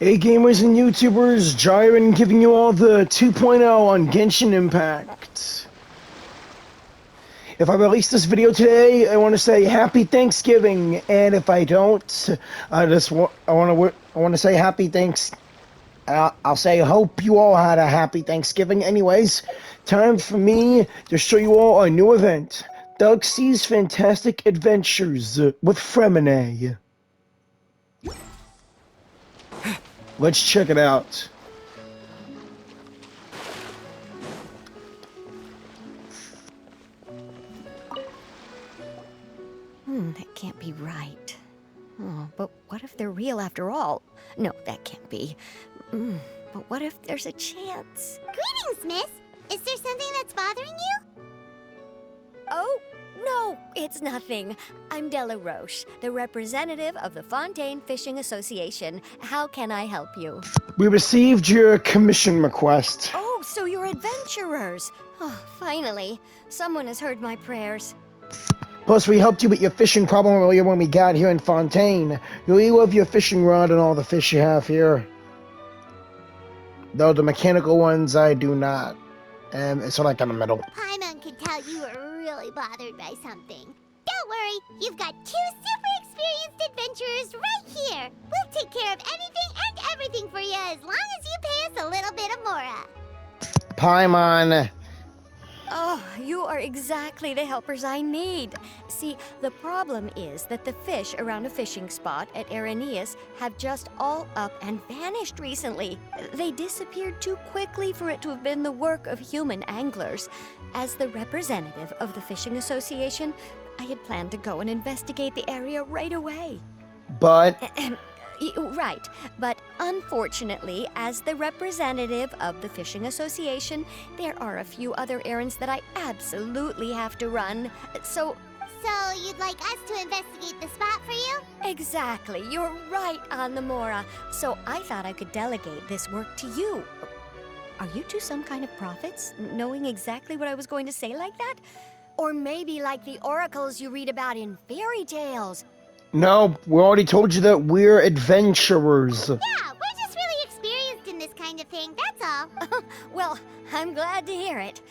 Hey gamers and YouTubers, Jyran giving you all the 2.0 on Genshin Impact. If I release this video today, I want to say Happy Thanksgiving, and if I don't, I want to say Happy Thanks. I'll say hope you all had a Happy Thanksgiving. Anyways, time for me to show you all a new event, Thelxie's Fantastic Adventures with Fremine. Let's check it out. That can't be right. Oh, but what if they're real after all? No, that can't be. But what if there's a chance? Greetings, miss! Is there something that's bothering you? Oh, no, it's nothing. I'm Della Roche, the representative of the Fontaine Fishing Association. How can I help you? We received your commission request. Oh, so you're adventurers. Oh, finally. Someone has heard my prayers. Plus, we helped you with your fishing problem earlier when we got here in Fontaine. You love your fishing rod and all the fish you have here. Though the mechanical ones, I do not. It's like in the middle. Paimon could tell you were really bothered by something. Don't worry, you've got two super experienced adventurers right here. We'll take care of anything and everything for you as long as you pay us a little bit of Mora. Paimon. Oh, you are exactly the helpers I need. See, the problem is that the fish around a fishing spot at Araneus have just all up and vanished recently. They disappeared too quickly for it to have been the work of human anglers. As the representative of the Fishing Association, I had planned to go and investigate the area right away. But Right, but unfortunately, as the representative of the Fishing Association, there are a few other errands that I absolutely have to run. So you'd like us to investigate the spot for you? exactly, you're right on the Mora. So I thought I could delegate this work to you. Are you two some kind of prophets, knowing exactly what I was going to say like that? Or maybe like the oracles you read about in fairy tales? no, we already told you that we're adventurers. Yeah, we're just really experienced in this kind of thing, that's all. Well, I'm glad to hear it.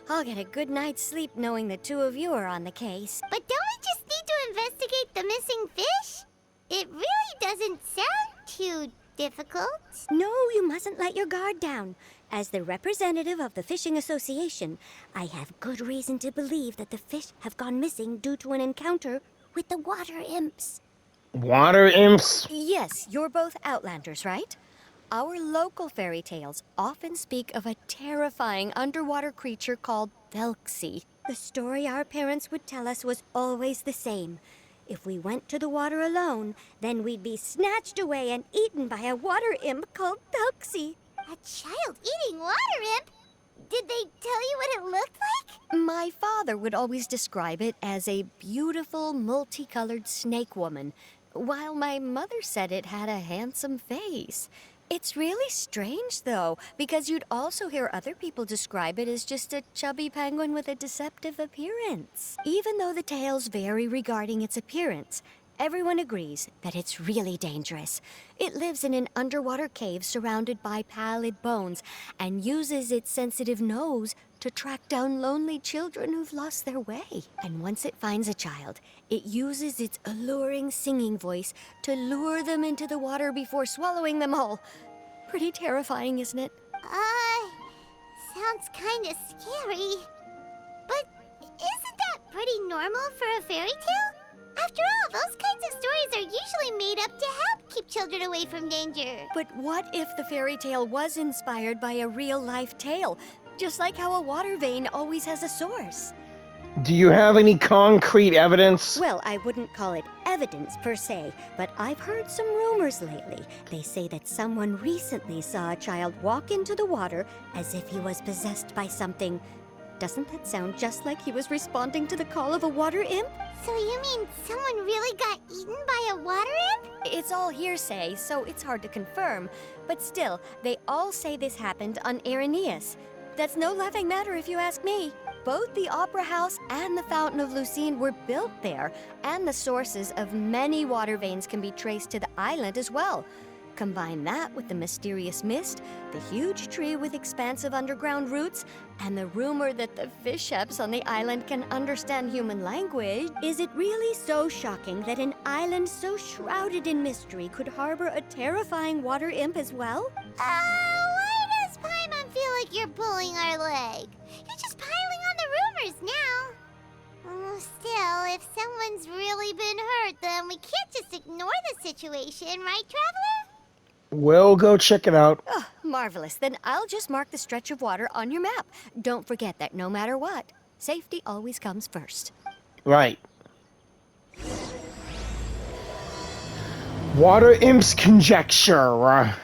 I'll get a good night's sleep knowing the two of you are on the case. But don't we just need to investigate the missing fish? It really doesn't sound too difficult. No, you mustn't let your guard down. As the representative of the Fishing Association, I have good reason to believe that the fish have gone missing due to an encounter with the water imps. Water imps? Yes, you're both Outlanders, right? Our local fairy tales often speak of a terrifying underwater creature called Thelxie. The story our parents would tell us was always the same. If we went to the water alone, then we'd be snatched away and eaten by a water imp called Thelxie. A child-eating water imp? Did they tell you what it looked like? My father would always describe it as a beautiful, multicolored snake woman, while my mother said it had a handsome face. It's really strange, though, because you'd also hear other people describe it as just a chubby penguin with a deceptive appearance. Even though the tales vary regarding its appearance, everyone agrees that it's really dangerous. It lives in an underwater cave surrounded by pallid bones and uses its sensitive nose to track down lonely children who've lost their way. And once it finds a child, it uses its alluring singing voice to lure them into the water before swallowing them all. Pretty terrifying, isn't it? Sounds kinda scary. But isn't that pretty normal for a fairy tale? After all, those kinds of stories are usually made up to help keep children away from danger. But what if the fairy tale was inspired by a real-life tale? Just like how a water vein always has a source. Do you have any concrete evidence? Well, I wouldn't call it evidence per se, but I've heard some rumors lately. They say that someone recently saw a child walk into the water as if he was possessed by something. Doesn't that sound just like he was responding to the call of a water imp? So you mean someone really got eaten by a water imp? It's all hearsay, so it's hard to confirm. But still, they all say this happened on Araneus. That's no laughing matter if you ask me. Both the Opera House and the Fountain of Lucine were built there, and the sources of many water veins can be traced to the island as well. Combine that with the mysterious mist, the huge tree with expansive underground roots, and the rumor that the fish chefs on the island can understand human language. Is it really so shocking that an island so shrouded in mystery could harbor a terrifying water imp as well? Why does Paimon feel like you're pulling our leg? You're just piling on the rumors now. Still, if someone's really been hurt, then we can't just ignore the situation, right, Traveler? We'll go check it out. Oh, marvelous. Then I'll just mark the stretch of water on your map. Don't forget that no matter what, safety always comes first. Right. Water Imp's conjecture.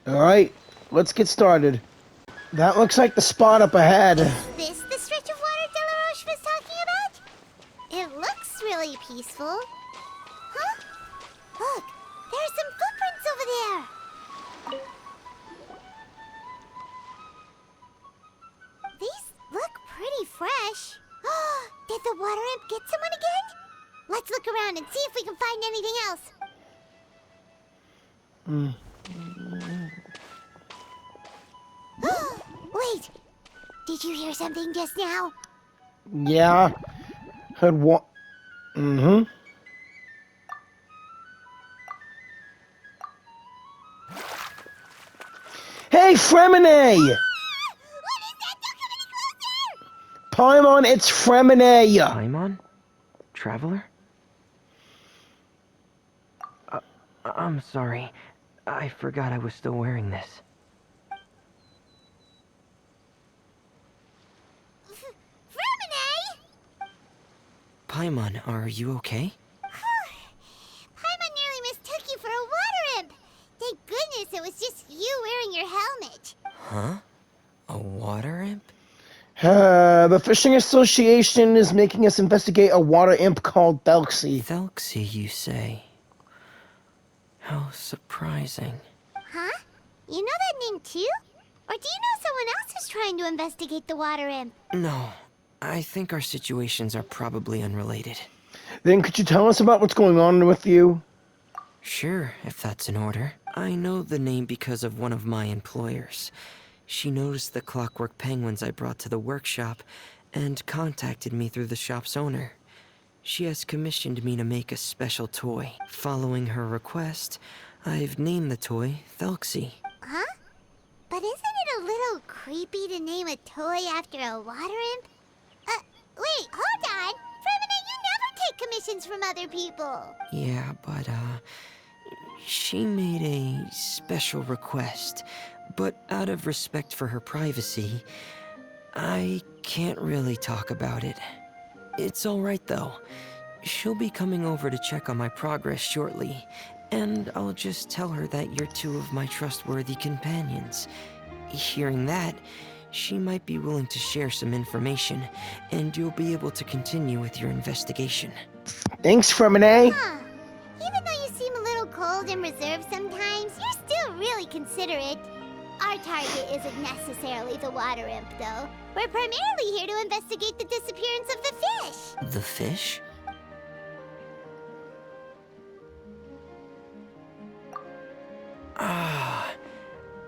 Alright, let's get started. That looks like the spot up ahead. Is this the stretch of water Delaroche was talking about? It looks really peaceful. Huh? Look, there's some footprints over there. These look pretty fresh. Did the water imp get someone again? Let's look around and see if we can find anything else. Wait, did you hear something just now? Yeah. Heard what? Mm-hmm. Hey, Fremine! What is that? Don't come any closer! Paimon, it's Fremine! Paimon? Traveler? I'm sorry. I forgot I was still wearing this. Fremine! Paimon, are you okay? Paimon nearly mistook you for a water imp. Thank goodness it was just you wearing your helmet. Huh? A water imp? The Fishing Association is making us investigate a water imp called Thelxie. Thelxie, you say? How surprising. Huh? You know that name too? Or do you know someone else who's trying to investigate the water imp? No, I think our situations are probably unrelated. Then could you tell us about what's going on with you? Sure, if that's in order. I know the name because of one of my employers. She noticed the clockwork penguins I brought to the workshop and contacted me through the shop's owner. She has commissioned me to make a special toy. Following her request, I've named the toy Thelxie. Huh? But isn't it a little creepy to name a toy after a water imp? Wait, hold on! Fremine, you never take commissions from other people! Yeah, but, she made a special request. But out of respect for her privacy, I can't really talk about it. It's alright though. She'll be coming over to check on my progress shortly, and I'll just tell her that you're two of my trustworthy companions. Hearing that, she might be willing to share some information, and you'll be able to continue with your investigation. Thanks, Fremine. Huh. Even though you seem a little cold and reserved sometimes, you're still really considerate. Our target isn't necessarily the water imp, though. We're primarily here to investigate the disappearance of the fish. The fish?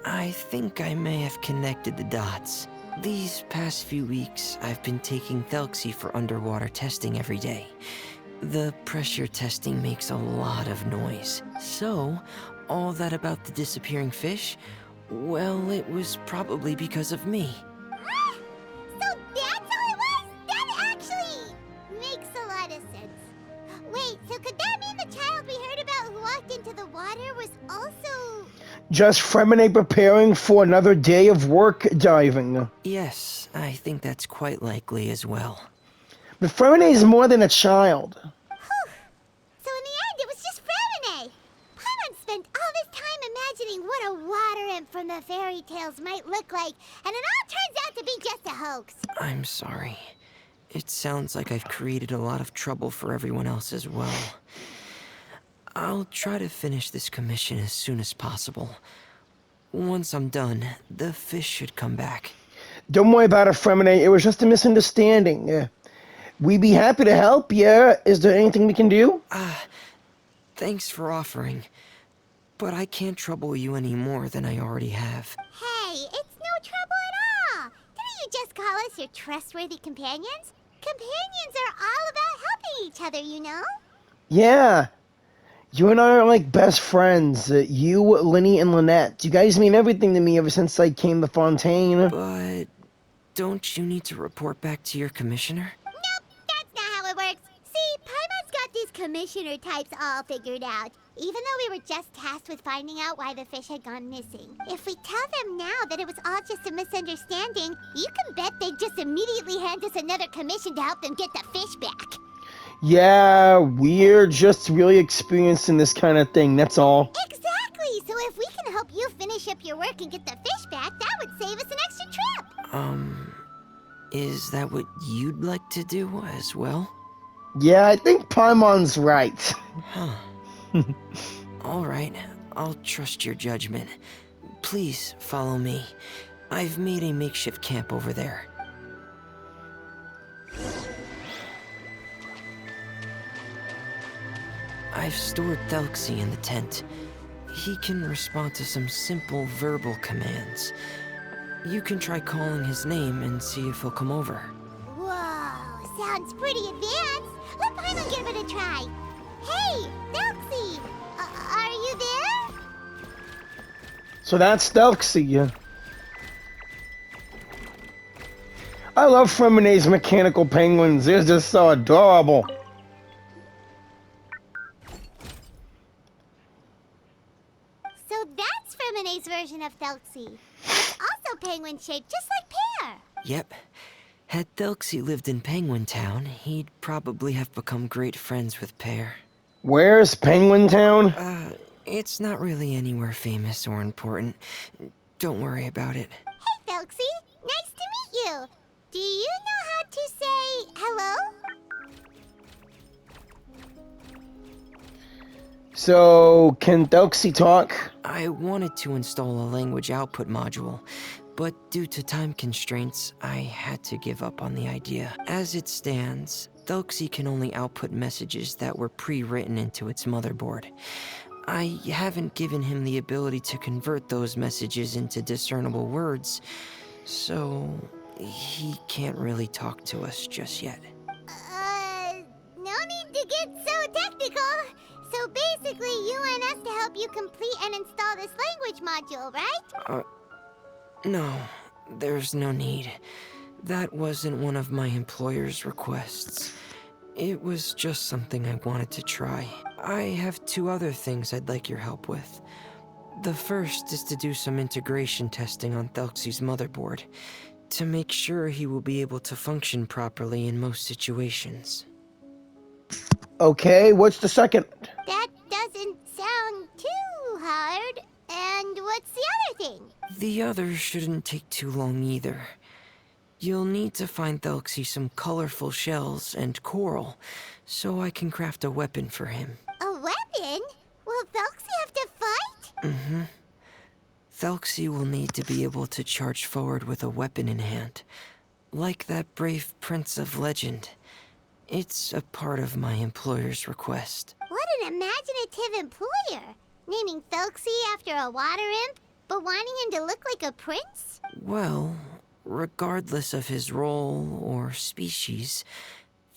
I think I may have connected the dots. These past few weeks, I've been taking Thelxie for underwater testing every day. The pressure testing makes a lot of noise. So, all that about the disappearing fish, well, it was probably because of me. So that's how it was? That actually makes a lot of sense. Wait, so could that mean the child we heard about who walked into the water was also... Just Fremine preparing for another day of work diving. Yes, I think that's quite likely as well. But Fremine is more than a child. So in the end, it was just Fremine. Paimon spent all this time imagining what a water imp from the fairy tales might look like, and it all turns out to be just a hoax. I'm sorry. It sounds like I've created a lot of trouble for everyone else as well. I'll try to finish this commission as soon as possible. Once I'm done, the fish should come back. Don't worry about it, Fremine. It was just a misunderstanding. We'd be happy to help you. Is there anything we can do? Thanks for offering, but I can't trouble you any more than I already have. Hey, it's no trouble at all. Didn't you just call us your trustworthy companions? Companions are all about helping each other, you know? Yeah. You and I are like best friends. You, Linny, and Lynette. You guys mean everything to me ever since I came to Fontaine. But don't you need to report back to your commissioner? Nope, that's not how it works. See, Paimon's got these commissioner types all figured out. Even though we were just tasked with finding out why the fish had gone missing. If we tell them now that it was all just a misunderstanding, you can bet they'd just immediately hand us another commission to help them get the fish back. Yeah, we're just really experienced in this kind of thing, that's all. Exactly! So if we can help you finish up your work and get the fish back, that would save us an extra trip. Is that what you'd like to do as well? Yeah, I think Paimon's right. Huh. Alright, I'll trust your judgment. Please follow me. I've made a makeshift camp over there. I've stored Thelxie in the tent. He can respond to some simple verbal commands. You can try calling his name and see if he'll come over. Whoa, sounds pretty advanced. Let Paimon give it a try. Hey, Thelxie! Are you there? So that's Thelxie. I love Fremonet's mechanical penguins. They're just so adorable. So that's Fremonet's version of Thelxie. It's also penguin-shaped, just like Pear. Yep. Had Thelxie lived in Penguin Town, he'd probably have become great friends with Pear. Where's Penguin Town? It's not really anywhere famous or important. Don't worry about it. Hey, Thelxie. Nice to meet you. Do you know how to say hello? So, can Thelxie talk? I wanted to install a language output module, but due to time constraints, I had to give up on the idea. As it stands, Thelxie can only output messages that were pre-written into its motherboard. I haven't given him the ability to convert those messages into discernible words, so he can't really talk to us just yet. No need to get so technical. So basically, you want us to help you complete and install this language module, right? No, there's no need. That wasn't one of my employer's requests. It was just something I wanted to try. I have two other things I'd like your help with. The first is to do some integration testing on Thelxie's motherboard, to make sure he will be able to function properly in most situations. Okay, what's the second? That doesn't sound too hard. And what's the other thing? The other shouldn't take too long either. You'll need to find Thelxie some colorful shells and coral, so I can craft a weapon for him. A weapon? Will Thelxie have to fight? Mm-hmm. Thelxie will need to be able to charge forward with a weapon in hand, like that brave prince of legend. It's a part of my employer's request. What an imaginative employer! Naming Thelxie after a water imp, but wanting him to look like a prince? Well, regardless of his role or species,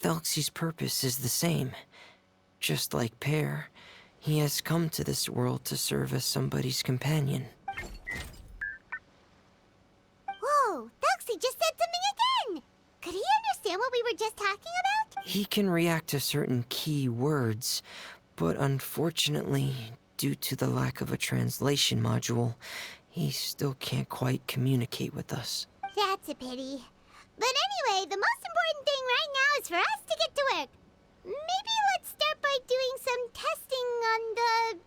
Thelxie's purpose is the same. Just like Pear, he has come to this world to serve as somebody's companion. Whoa, Thelxie just said something again! Could he understand what we were just talking about? He can react to certain key words, but unfortunately, due to the lack of a translation module, he still can't quite communicate with us. That's a pity. But anyway, the most important thing right now is for us to get to work. Maybe let's start by doing some testing on the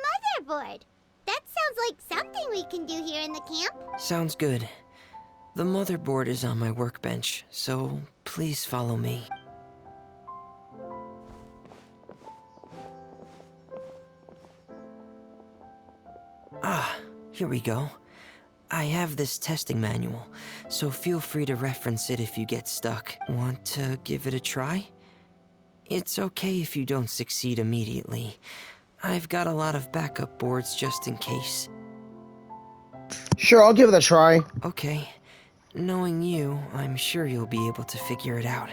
motherboard. That sounds like something we can do here in the camp. Sounds good. The motherboard is on my workbench, so please follow me. Ah, here we go. I have this testing manual, so feel free to reference it if you get stuck. Want to give it a try? It's okay if you don't succeed immediately. I've got a lot of backup boards just in case. Sure, I'll give it a try. Okay. Knowing you, I'm sure you'll be able to figure it out.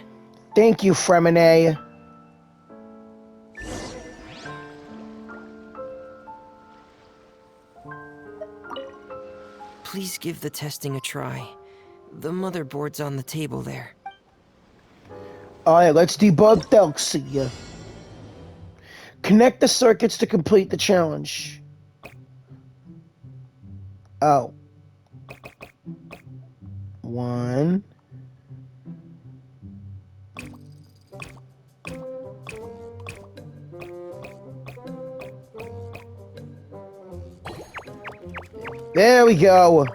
Thank you, Fremine. Please give the testing a try. The motherboard's on the table there. Alright, let's debug Thelxie. Connect the circuits to complete the challenge. Oh. 1. There we go.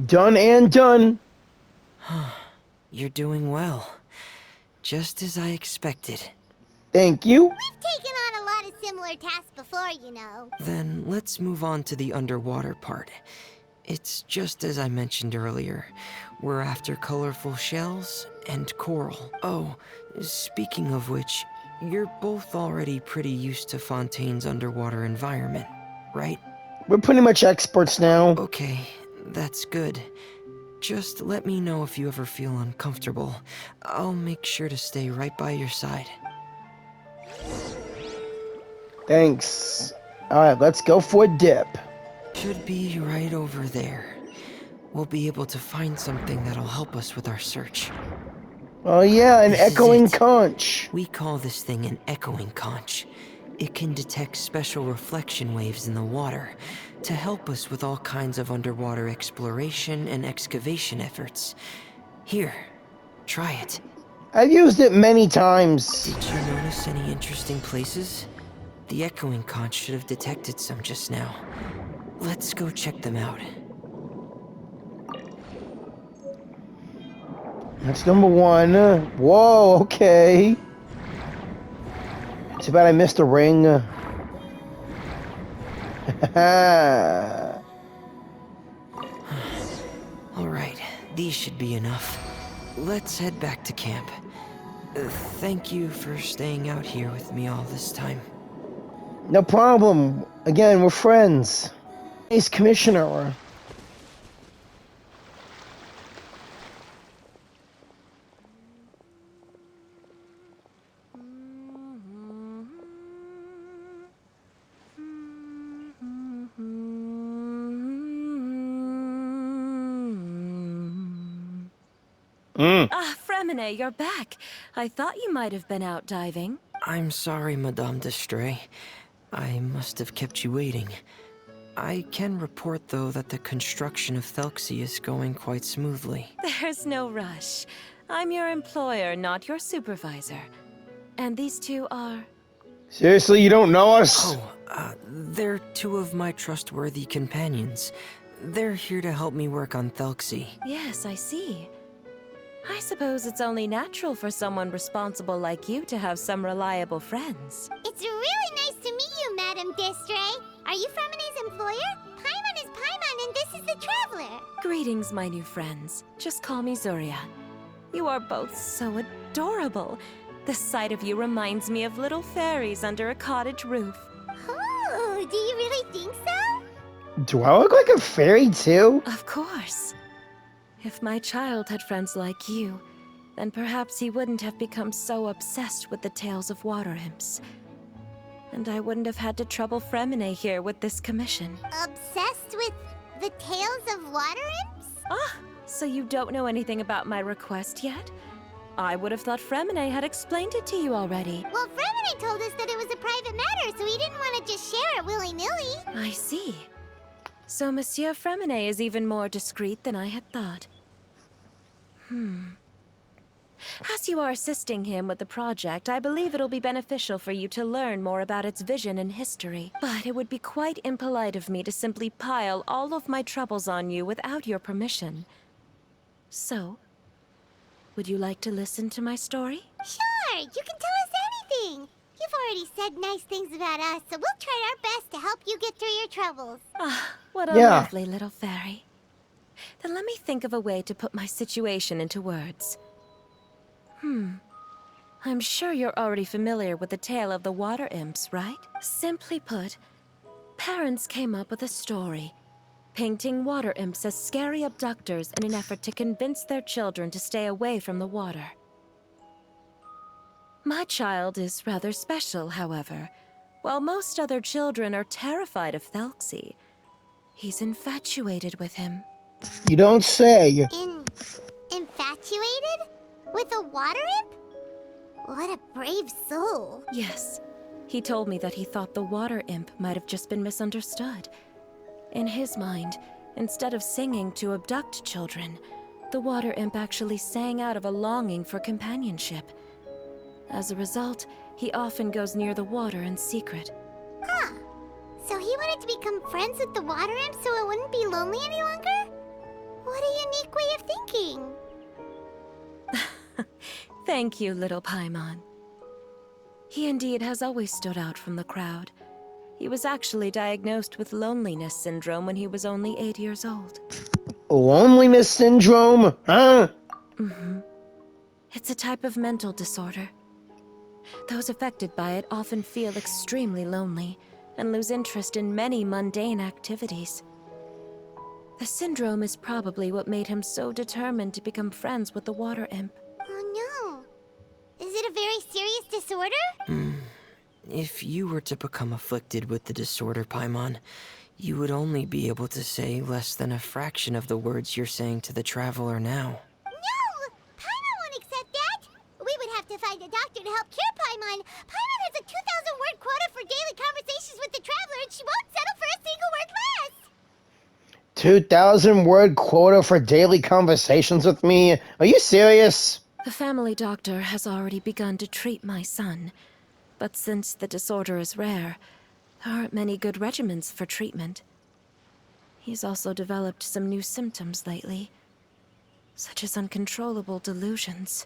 Done and done. You're doing well. Just as I expected. Thank you. We've taken on a lot of similar tasks before, you know. Then let's move on to the underwater part. It's just as I mentioned earlier. We're after colorful shells and coral. Oh, speaking of which, you're both already pretty used to Fontaine's underwater environment, right? We're pretty much experts now. Okay, that's good. Just let me know if you ever feel uncomfortable. I'll make sure to stay right by your side. Thanks. Alright, let's go for a dip. Should be right over there. We'll be able to find something that'll help us with our search. Oh yeah, an This is echoing it. conch. We call this thing an echoing conch. It can detect special reflection waves in the water to help us with all kinds of underwater exploration and excavation efforts. Here, try it. I've used it many times. Did you notice any interesting places? The echoing conch should have detected some just now. Let's go check them out. That's number 1. Whoa, okay. Too bad I missed a ring. Alright, these should be enough. Let's head back to camp. Thank you for staying out here with me all this time. No problem. Again, we're friends. He's commissioner. Ah, Fremine, you're back. I thought you might have been out diving. I'm sorry, Madame d'Estrée. I must have kept you waiting. I can report, though, that the construction of Thelxie is going quite smoothly. There's no rush. I'm your employer, not your supervisor. And these two are... Seriously, you don't know us? They're two of my trustworthy companions. They're here to help me work on Thelxie. Yes, I see. I suppose it's only natural for someone responsible like you to have some reliable friends. It's really nice to meet you, Madame d'Estrée. Are you Fremine's employer? Paimon is Paimon, and this is the Traveler. Greetings, my new friends. Just call me Zuria. You are both so adorable. The sight of you reminds me of little fairies under a cottage roof. Oh, do you really think so? Do I look like a fairy too? Of course. If my child had friends like you, then perhaps he wouldn't have become so obsessed with the tales of water imps. And I wouldn't have had to trouble Fremine here with this commission. Obsessed with the tales of water imps? Ah, so you don't know anything about my request yet? I would have thought Fremine had explained it to you already. Well, Fremine told us that it was a private matter, so he didn't want to just share it willy-nilly. I see. So Monsieur Fremine is even more discreet than I had thought. As you are assisting him with the project, I believe it'll be beneficial for you to learn more about its vision and history. But it would be quite impolite of me to simply pile all of my troubles on you without your permission. So, would you like to listen to my story? Sure, you can tell you've already said nice things about us, so we'll try our best to help you get through your troubles. Ah, what a Yeah. lovely little fairy. Then let me think of a way to put my situation into words. I'm sure you're already familiar with the tale of the water imps, right? Simply put, parents came up with a story, painting water imps as scary abductors in an effort to convince their children to stay away from the water. My child is rather special, however. While most other children are terrified of Thelxie, he's infatuated with him. You don't say. Infatuated? With a water imp? What a brave soul. Yes, he told me that he thought the water imp might have just been misunderstood. In his mind, instead of singing to abduct children, the water imp actually sang out of a longing for companionship. As a result, he often goes near the water in secret. Huh. So he wanted to become friends with the water imp so it wouldn't be lonely any longer? What a unique way of thinking. Thank you, little Paimon. He indeed has always stood out from the crowd. He was actually diagnosed with loneliness syndrome when he was only 8 years old. Loneliness syndrome? Huh? It's a type of mental disorder. Those affected by it often feel extremely lonely and lose interest in many mundane activities. The syndrome is probably what made him so determined to become friends with the water imp. Oh no. Is it a very serious disorder? If you were to become afflicted with the disorder, Paimon, you would only be able to say less than a fraction of the words you're saying to the traveler now. No! Paimon won't accept that! We would have to find a doctor to help cure Paimon. Paimon has a 2,000-word quota for daily conversations with the traveler, and she won't settle for a single word less! 2,000-word quota for daily conversations with me? Are you serious? The family doctor has already begun to treat my son, but since the disorder is rare, there aren't many good regimens for treatment. He's also developed some new symptoms lately, such as uncontrollable delusions.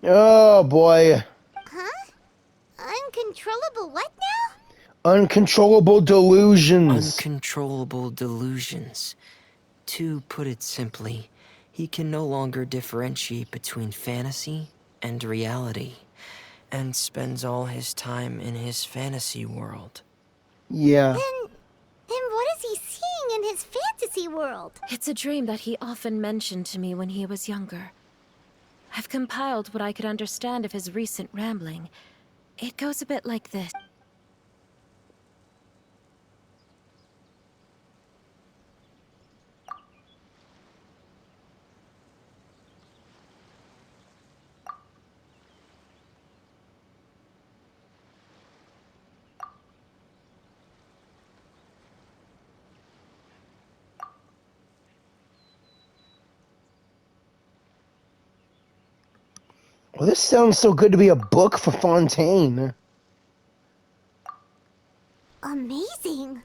Oh boy. Huh? Uncontrollable what now? Uncontrollable delusions. Uncontrollable delusions. To put it simply, he can no longer differentiate between fantasy and reality, and spends all his time in his fantasy world. Yeah. Then what is he seeing in his fantasy world? It's a dream that he often mentioned to me when he was younger. I've compiled what I could understand of his recent rambling. It goes a bit like this. Well, this sounds so good to be a book for Fontaine. Amazing!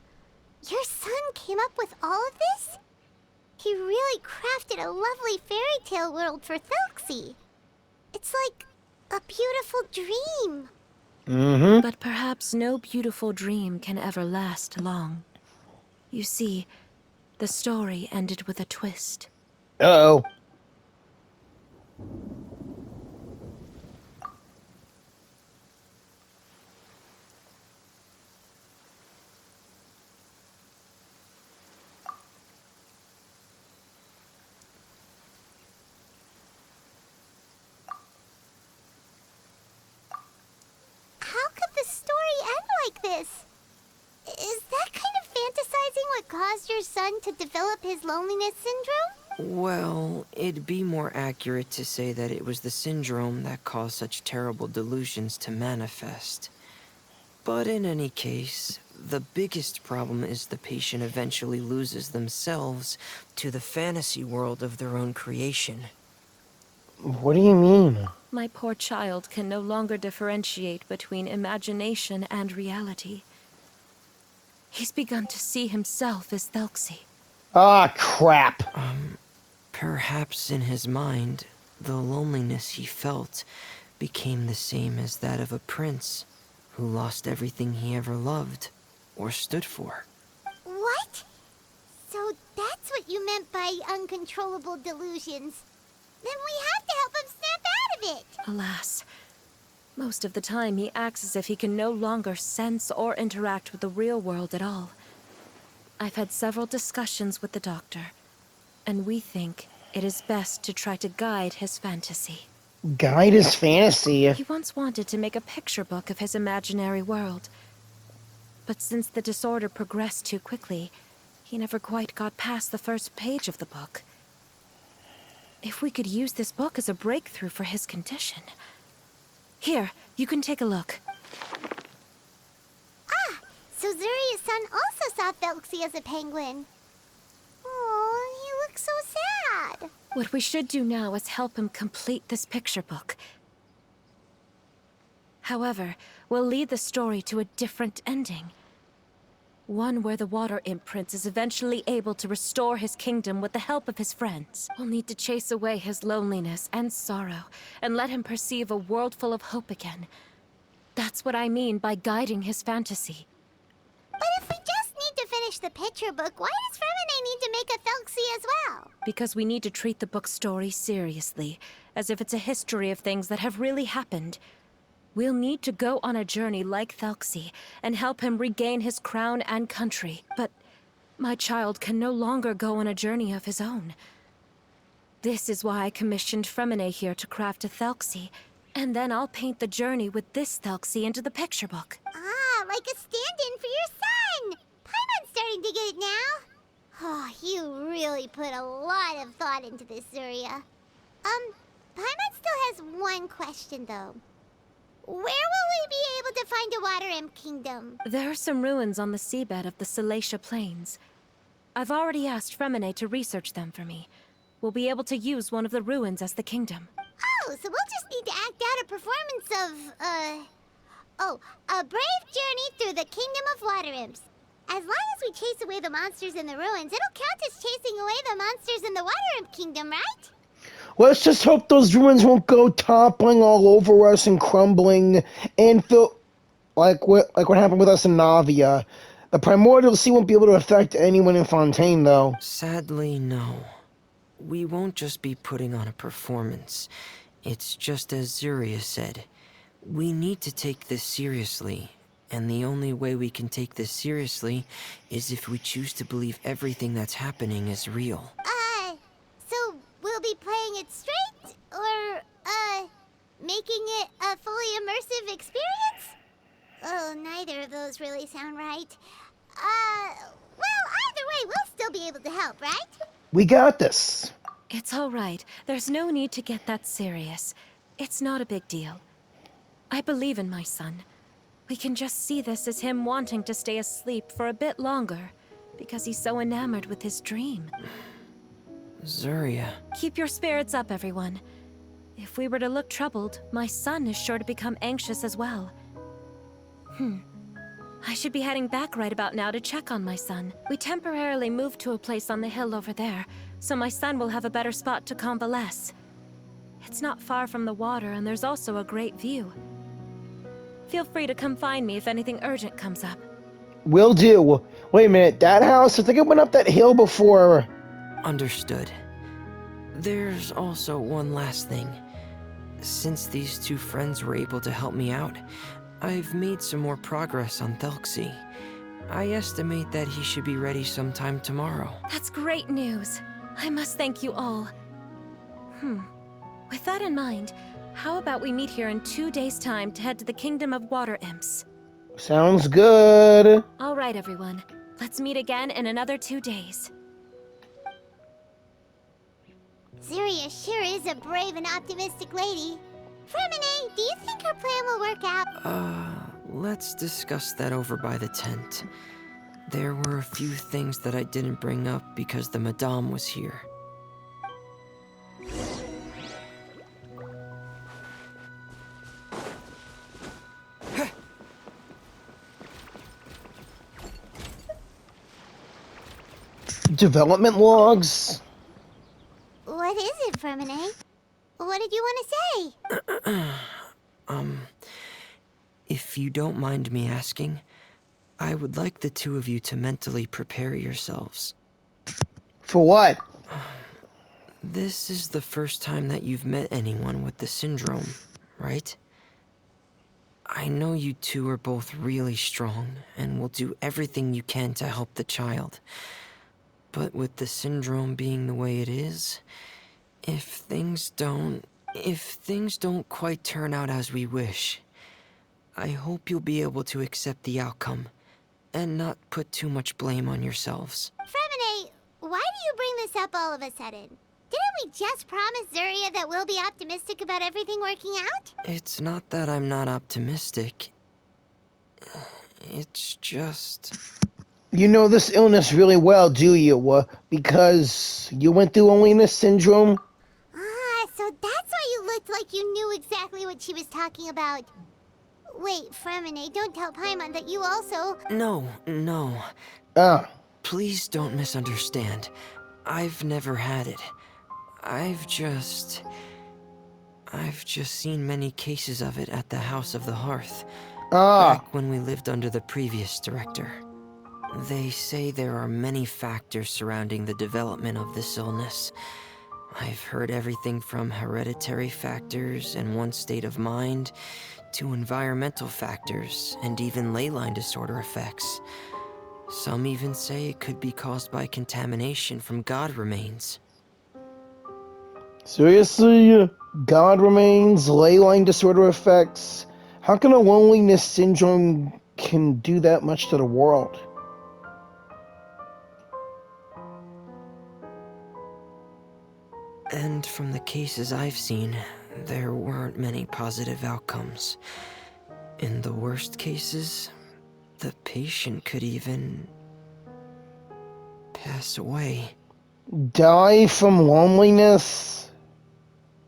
Your son came up with all of this? He really crafted a lovely fairy tale world for Thelxie. It's like a beautiful dream. Mm-hmm. But perhaps no beautiful dream can ever last long. You see, the story ended with a twist. Uh-oh. How could the story end like this? Is that kind of fantasizing what caused your son to develop his loneliness syndrome? Well, it'd be more accurate to say that it was the syndrome that caused such terrible delusions to manifest. But in any case, the biggest problem is the patient eventually loses themselves to the fantasy world of their own creation. What do you mean? My poor child can no longer differentiate between imagination and reality. He's begun to see himself as Thelxie. Ah, crap. Perhaps in his mind, the loneliness he felt became the same as that of a prince who lost everything he ever loved or stood for. What? So that's what you meant by uncontrollable delusions. Then we have to help him snap out of it. Alas, most of the time he acts as if he can no longer sense or interact with the real world at all. I've had several discussions with the doctor, and we think it is best to try to guide his fantasy. Guide his fantasy. He once wanted to make a picture book of his imaginary world, but since the disorder progressed too quickly, he never quite got past the first page of the book. If we could use this book as a breakthrough for his condition... Here, you can take a look. Ah, so Zuria's son also saw Thelxie as a penguin. Oh, he looks so sad. What we should do now is help him complete this picture book. However, we'll lead the story to a different ending. One where the Water Imp Prince is eventually able to restore his kingdom with the help of his friends. We'll need to chase away his loneliness and sorrow, and let him perceive a world full of hope again. That's what I mean by guiding his fantasy. But if we just need to finish the picture book, why does Fremine need to make a Thelxie as well? Because we need to treat the book's story seriously, as if it's a history of things that have really happened. We'll need to go on a journey like Thelxie, and help him regain his crown and country. But my child can no longer go on a journey of his own. This is why I commissioned Fremine here to craft a Thelxie, and then I'll paint the journey with this Thelxie into the picture book. Ah, like a stand-in for your son! Paimon's starting to get it now. Oh, you really put a lot of thought into this, Zuria. Paimon still has one question, though. Where will we be able to find a Water Imp Kingdom? There are some ruins on the seabed of the Salacia Plains. I've already asked Fremine to research them for me. We'll be able to use one of the ruins as the kingdom. Oh, so we'll just need to act out a performance of, a brave journey through the Kingdom of Water Imps. As long as we chase away the monsters in the ruins, it'll count as chasing away the monsters in the Water Imp Kingdom, right? Let's just hope those ruins won't go toppling all over us and crumbling and feel like what happened with us in Navia. The Primordial Sea won't be able to affect anyone in Fontaine, though. Sadly, no. We won't just be putting on a performance. It's just as Zuria said. We need to take this seriously. And the only way we can take this seriously is if we choose to believe everything that's happening is real. So we'll be playing it straight? Or, making it a fully immersive experience? Oh, neither of those really sound right. Well, either way, we'll still be able to help, right? We got this. It's all right. There's no need to get that serious. It's not a big deal. I believe in my son. We can just see this as him wanting to stay asleep for a bit longer, because he's so enamored with his dream. Zuria. Keep your spirits up, everyone. If we were to look troubled, my son is sure to become anxious as well. I should be heading back right about now to check on my son. We temporarily moved to a place on the hill over there, so my son will have a better spot to convalesce. It's not far from the water, and there's also a great view. Feel free to come find me if anything urgent comes up. Will do. Wait a minute, that house? I think I went up that hill before. Understood. There's also one last thing. Since these two friends were able to help me out, I've made some more progress on Thelxie. I estimate that he should be ready sometime tomorrow. That's great news. I must thank you all. With that in mind, how about we meet here in 2 days' time to head to the Kingdom of Water Imps? Sounds good. All right, everyone. Let's meet again in another 2 days. Zuria sure is a brave and optimistic lady. Fremine, do you think her plan will work out? Let's discuss that over by the tent. There were a few things that I didn't bring up because the Madame was here. Development logs? What is it, Fremine? What did you want to say? If If you don't mind me asking, I would like the two of you to mentally prepare yourselves. For what? This is the first time that you've met anyone with the syndrome, right? I know you two are both really strong and will do everything you can to help the child. But with the syndrome being the way it is, if things don't quite turn out as we wish, I hope you'll be able to accept the outcome and not put too much blame on yourselves. Fremine, why do you bring this up all of a sudden? Didn't we just promise Zuria that we'll be optimistic about everything working out? It's not that I'm not optimistic. It's just... You know this illness really well, do you? Because you went through loneliness syndrome? Ah, so that's why you looked like you knew exactly what she was talking about. Wait, Fremine, don't tell Paimon that you also... No. Ah. Please don't misunderstand. I've never had it. I've just seen many cases of it at the House of the Hearth. Back when we lived under the previous director. They say there are many factors surrounding the development of this illness. I've heard everything from hereditary factors and one's state of mind, to environmental factors, and even ley line disorder effects. Some even say it could be caused by contamination from god remains. Seriously? God remains, ley line disorder effects. How can a loneliness syndrome can do that much to the world? And from the cases I've seen, there weren't many positive outcomes. In the worst cases, the patient could even pass away. Die from loneliness?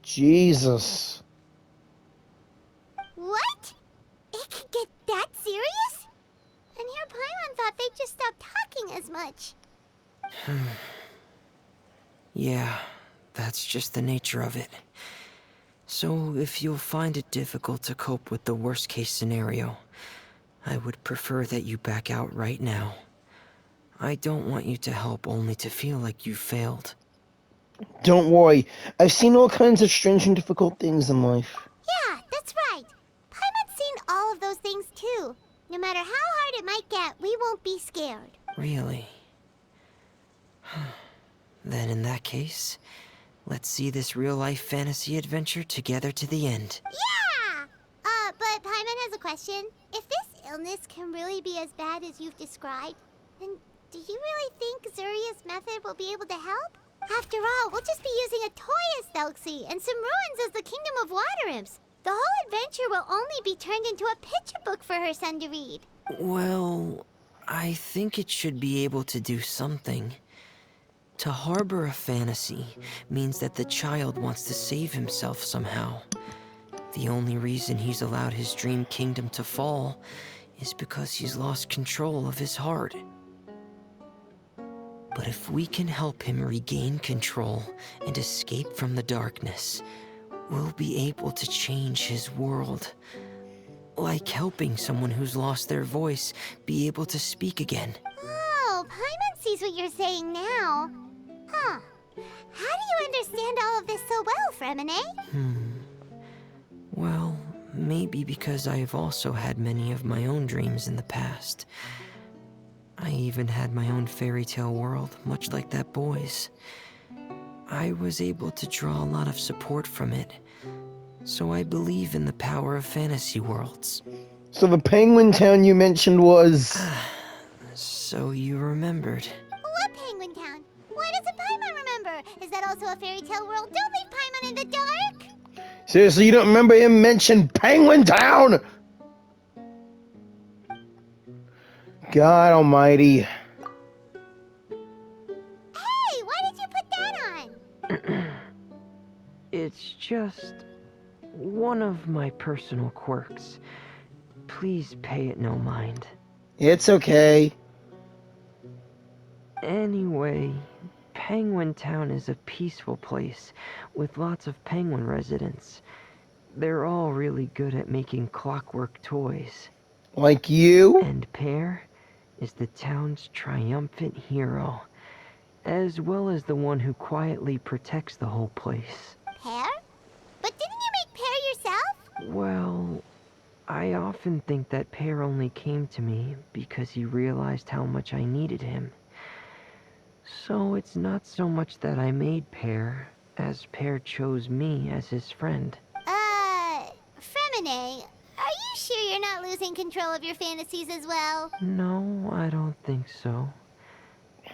Jesus. What? It could get that serious? And here Paimon thought they'd just stop talking as much. Yeah, that's just the nature of it. So if you'll find it difficult to cope with the worst case scenario, I would prefer that you back out right now. I don't want you to help only to feel like you failed. Don't worry. I've seen all kinds of strange and difficult things in life. Yeah, that's right. Paimon's seen all of those things too. No matter how hard it might get, we won't be scared. Really? Then in that case, let's see this real-life fantasy adventure together to the end. Yeah! But Paimon has a question. If this illness can really be as bad as you've described, then do you really think Zuria's method will be able to help? After all, we'll just be using a toy as Thelxie and some ruins as the Kingdom of Water Imps. The whole adventure will only be turned into a picture book for her son to read. Well, I think it should be able to do something. To harbor a fantasy means that the child wants to save himself somehow. The only reason he's allowed his dream kingdom to fall is because he's lost control of his heart. But if we can help him regain control and escape from the darkness, we'll be able to change his world. Like helping someone who's lost their voice be able to speak again. Oh, Paimon sees what you're saying now. Huh. How do you understand all of this so well, Fremine? Well, maybe because I have also had many of my own dreams in the past. I even had my own fairy tale world, much like that boy's. I was able to draw a lot of support from it, so I believe in the power of fantasy worlds. So the penguin town you mentioned was... So you remembered. What Penguin Town? Why doesn't Paimon remember? Is that also a fairy tale world? Don't leave Paimon in the dark! Seriously, you don't remember him mention Penguin Town? God almighty. Hey, why did you put that on? It's just one of my personal quirks. Please pay it no mind. It's okay. Anyway, Penguin Town is a peaceful place with lots of penguin residents. They're all really good at making clockwork toys. Like you? And Pear is the town's triumphant hero, as well as the one who quietly protects the whole place. Pear? But didn't you make Pear yourself? Well, I often think that Pear only came to me because he realized how much I needed him. So it's not so much that I made Pear, as Pear chose me as his friend. Fremine, are you sure you're not losing control of your fantasies as well? No, I don't think so.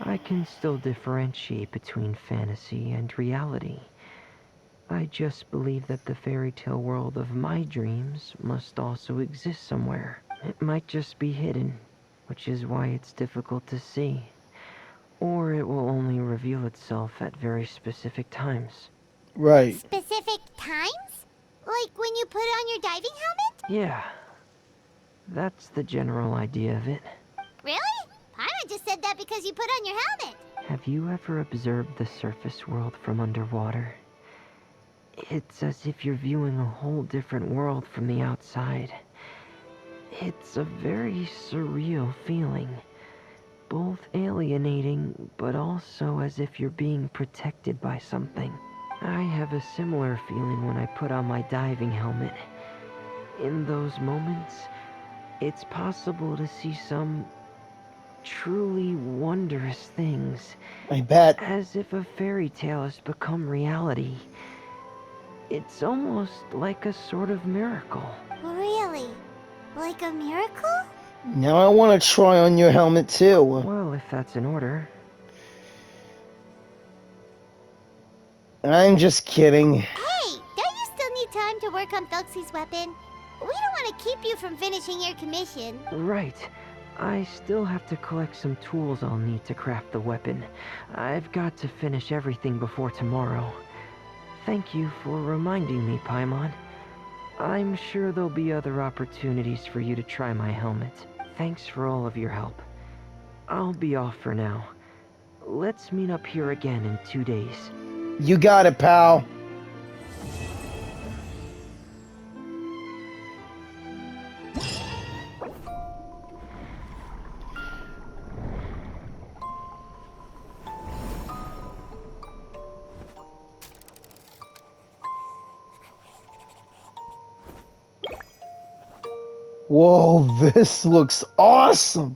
I can still differentiate between fantasy and reality. I just believe that the fairy tale world of my dreams must also exist somewhere. It might just be hidden, which is why it's difficult to see. Or it will only reveal itself at very specific times. Right. Specific times? Like when you put on your diving helmet? Yeah, that's the general idea of it. Really? Paimon just said that because you put on your helmet. Have you ever observed the surface world from underwater? It's as if you're viewing a whole different world from the outside. It's a very surreal feeling. Both alienating, but also as if you're being protected by something. I have a similar feeling when I put on my diving helmet. In those moments, it's possible to see some truly wondrous things. I bet. As if a fairy tale has become reality. It's almost like a sort of miracle. Really? Like a miracle? Now I want to try on your helmet too. Well, if that's in order. I'm just kidding. Hey, don't you still need time to work on Thelxie's weapon? We don't want to keep you from finishing your commission. Right. I still have to collect some tools I'll need to craft the weapon. I've got to finish everything before tomorrow. Thank you for reminding me, Paimon. I'm sure there'll be other opportunities for you to try my helmet. Thanks for all of your help. I'll be off for now. Let's meet up here again in 2 days. You got it, pal. Whoa, this looks awesome.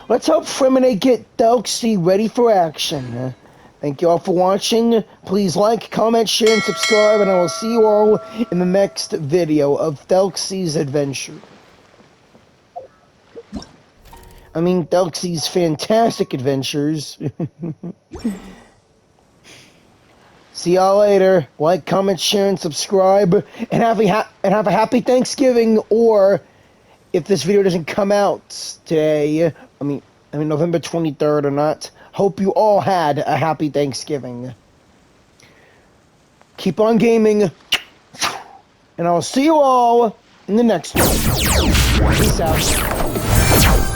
Let's help Fremine get Thelxie ready for action. Thank you all for watching. Please like, comment, share, and subscribe, and I will see you all in the next video of Thelxie's adventure. I mean, Thelxie's fantastic adventures. See y'all later. Like, comment, share, and subscribe, and have a happy Thanksgiving. Or if this video doesn't come out today, I mean November 23rd or not, hope you all had a happy Thanksgiving. Keep on gaming, and I'll see you all in the next one. Peace out.